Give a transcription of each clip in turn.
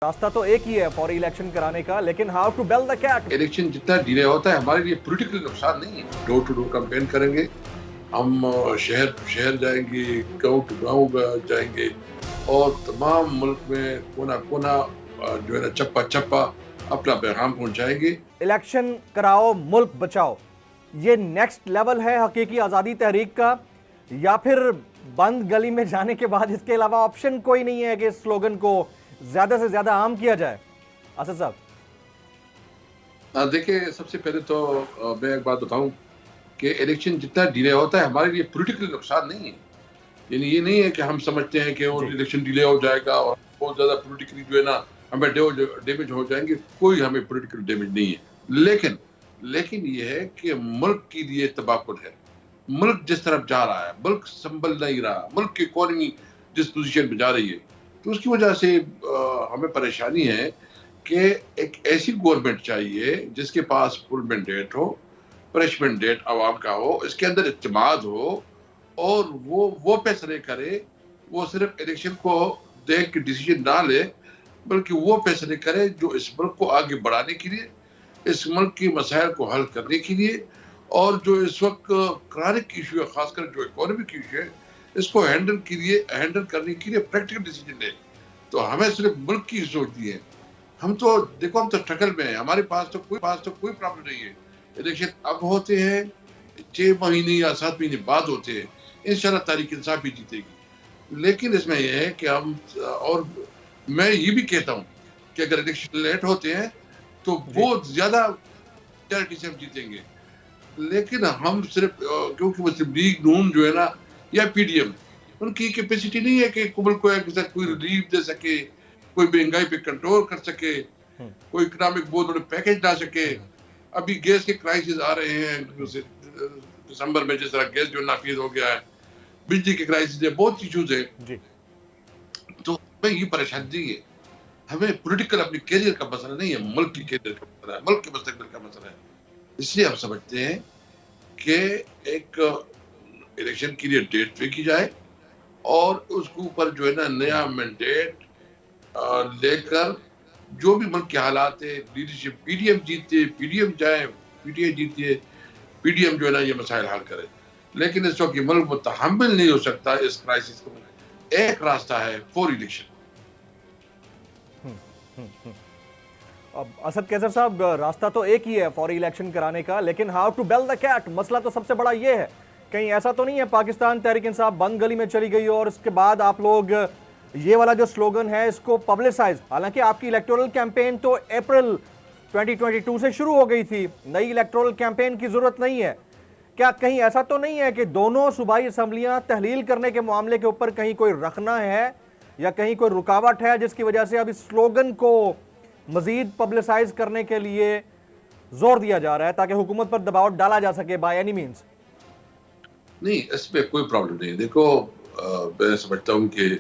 रास्ता तो एक ही है फौरी इलेक्शन कराने का, लेकिन how to bell the cat. Election जितना डिले होता है हमारे लिए पॉलिटिकल नुकसान नहीं है। डोर टू डोर कैंपेन करेंगे, हम शहर टू शहर जाएंगे, गांव टू गांव जाएंगे और तमाम मुल्क में कोना कोना जो है ना चप्पा चप्पा अपना पैगाम पहुंचाएंगे। इलेक्शन कराओ मुल्क बचाओ, ये नेक्स्ट लेवल है हकीकी आज़ादी तहरीक का, या फिर बंद गली में जाने के बाद इसके अलावा ऑप्शन कोई नहीं है कि इस स्लोगन को ज्यादा से ज्यादा आम किया जाए? असद साहब देखिए, सबसे पहले तो मैं एक बात बताऊं कि इलेक्शन जितना डिले होता है हमारे लिए पॉलिटिकल नुकसान नहीं है। यानी ये नहीं है कि हम समझते हैं कि और इलेक्शन डिले हो जाएगा और बहुत ज्यादा पॉलिटिकली जो है ना हमें डैमेज हो जाएंगे। कोई हमें पॉलिटिकल डैमेज नहीं है, लेकिन ये है कि मुल्क के लिए तबाहकुन है। मुल्क जिस तरफ जा रहा है, मुल्क संभल नहीं रहा, मुल्क की इकोनॉमी जिस पोजीशन में जा रही है, तो उसकी वजह से हमें परेशानी है कि एक ऐसी गवर्नमेंट चाहिए जिसके पास फुल मैंडेट हो, फ्रेश मैंडेट आवाम का हो, इसके अंदर इत्तेमाद हो और वो फैसले करे। वो सिर्फ इलेक्शन को देख के डिसीजन ना ले, बल्कि वो फैसले करे जो इस मुल्क को आगे बढ़ाने के लिए, इस मुल्क की मसाइल को हल करने के लिए, और जो इस वक्त क्रॉनिक इशू है, खासकर जो इकोनॉमिक इशू है, इसको हैंडल करने के लिए प्रैक्टिकल डिसीजन ले। तो हमें सिर्फ मुल्क की सोचनी है। हम तो देखो, हम तो स्ट्रगल में है, हमारे पास तो कोई प्रॉब्लम नहीं है। इलेक्शन अब होते हैं 6 महीने या 7 महीने बाद होते हैं, इंशाल्लाह तहरीक इंसाफ भी जीतेगी। लेकिन इसमें यह है कि हम, और मैं ये भी कहता हूँ कि अगर इलेक्शन लेट होते हैं तो बहुत ज्यादा मेजॉरिटी से हम जीतेंगे। लेकिन हम सिर्फ क्योंकि मुस्लिम लीग नून जो है ना या पीडीएम, उनकी कैपेसिटी नहीं है कि मुल्क को कोई रिलीफ दे सके, कोई महंगाई पे कंट्रोल कर सके, कोई इकोनॉमिक बहुत बड़े पैकेज ला सके। अभी गैस के क्राइसिस आ रहे हैं दिसंबर में, जिस तरह गैस जो नाफिज हो गया है, बिजली के क्राइसिस है, बहुत इश्यूज है। तो हमें ये परेशानी नहीं है। हमें पॉलिटिकल अपने कैरियर का मसला नहीं है, मुल्क की कैरियर का मसला है, मुल्क के मुस्तकबिल का मसला है। इसलिए हम समझते हैं कि एक इलेक्शन के लिए डेट फिक्स की जाए और उसके ऊपर जो है ना नया मैंडेट लेकर जो भी मुल्क के हालात है, लीडरशिप पीडीएम जीते, पीडीएम जाए, पीटीआई जीते, पीडीएम जो है ना ये मसाइल हल करे। लेकिन इस वक्त मुल्क मुतहम्मिल नहीं हो सकता इस क्राइसिस को। एक रास्ता है फॉर इलेक्शन। अब असद कैसर साहब, रास्ता तो एक ही है फौरी इलेक्शन कराने का, लेकिन how to bell the cat, मसला तो सबसे बड़ा ये है। कहीं ऐसा तो नहीं है पाकिस्तान तहरीक इंसाफ बंद गली में चली गई और इसके बाद आप लोग ये वाला जो स्लोगन है इसको पब्लिसाइज, हालांकि आपकी इलेक्टोरल कैंपेन तो अप्रैल 2022 से शुरू हो गई थी, नई इलेक्टोरल कैंपेन की जरूरत नहीं है। क्या कहीं ऐसा तो नहीं है कि दोनों सूबाई असम्बलियां तहलील करने के मामले के ऊपर कहीं कोई रखना है या कहीं कोई रुकावट है जिसकी वजह से अब इस स्लोगन को मजीद पब्लिसाइज करने के लिए जोर दिया जा रहा है ताकि हुकूमत पर दबाव डाला जा सके बाय एनी मीन्स? नहीं, इसमें कोई प्रॉब्लम नहीं। देखो, मैं समझता हूँ कि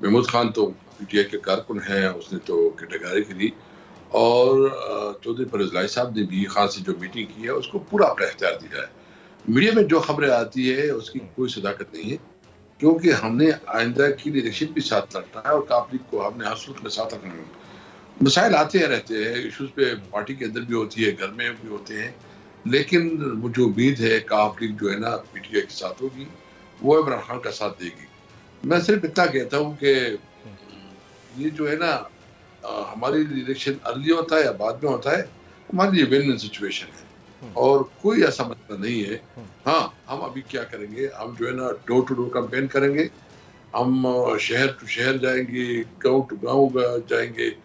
महमूद खान तो पीटीआई के कारकुन है, उसने तो कैटेगरी की दी, और चौधरी परवेज इलाही साहब ने भी खासी जो मीटिंग की है उसको पूरा अपना इख्तियार दिया है। मीडिया में जो खबरें आती है उसकी कोई सदाकत नहीं है, क्योंकि हमने आइंदा की इलेक्शन भी साथ लड़ना है और काफ लीग को हमने हर सूरत में साथ रखना है। मसाइल आते रहते हैं, इशूज पे पार्टी के अंदर भी होती है, घर में भी होते हैं, लेकिन मुझे उम्मीद है काफ लीग जो है ना पीटीआई के साथ होगी, वो इमरान खान का साथ देगी। मैं सिर्फ इतना कहता हूँ कि ये जो है ना हमारे लिए इलेक्शन अर्ली होता है या बाद में होता है, हमारे लिए विन विन सिचुएशन है और कोई ऐसा मसला नहीं है। हाँ, हम अभी क्या करेंगे, हम जो है ना डोर टू डोर कैंपेन करेंगे, हम शहर टू शहर जाएंगे, गांव टू गांव जाएंगे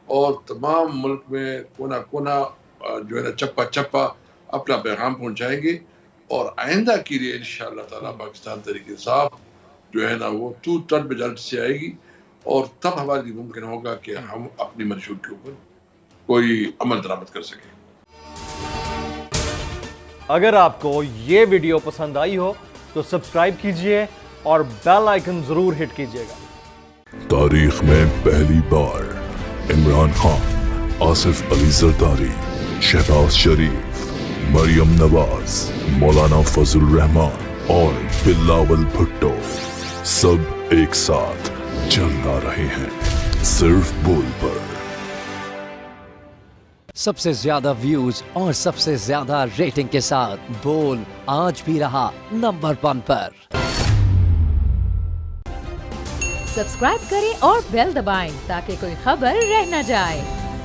और तमाम मुल्क में कोना कोना जो है ना चप्पा चप्पा अपना पैगाम पहुंचाएंगे। और आइंदा के लिए इंशाअल्लाह ताला पाकिस्तान तहरीक इंसाफ जो है ना वो 2/3 मेजॉरिटी से आएगी और तब हमारे लिए मुमकिन होगा कि हम अपनी मंशूर के ऊपर कोई अमल दरामद कर सकें। अगर आपको ये वीडियो पसंद आई हो तो सब्सक्राइब कीजिए और बेल आइकन जरूर हिट कीजिएगा। तारीख में पहली बार इमरान खान, आसिफ अली जरदारी, शहबाज शरीफ, मरियम नवाज, मौलाना फजल रहमान और बिलावल भुट्टो सब एक साथ चल रहे हैं। सिर्फ बोल पर। सबसे ज्यादा व्यूज और सबसे ज्यादा रेटिंग के साथ बोल आज भी रहा नंबर 1 पर। सब्सक्राइब करें और बेल दबाएं ताकि कोई खबर रह न जाए।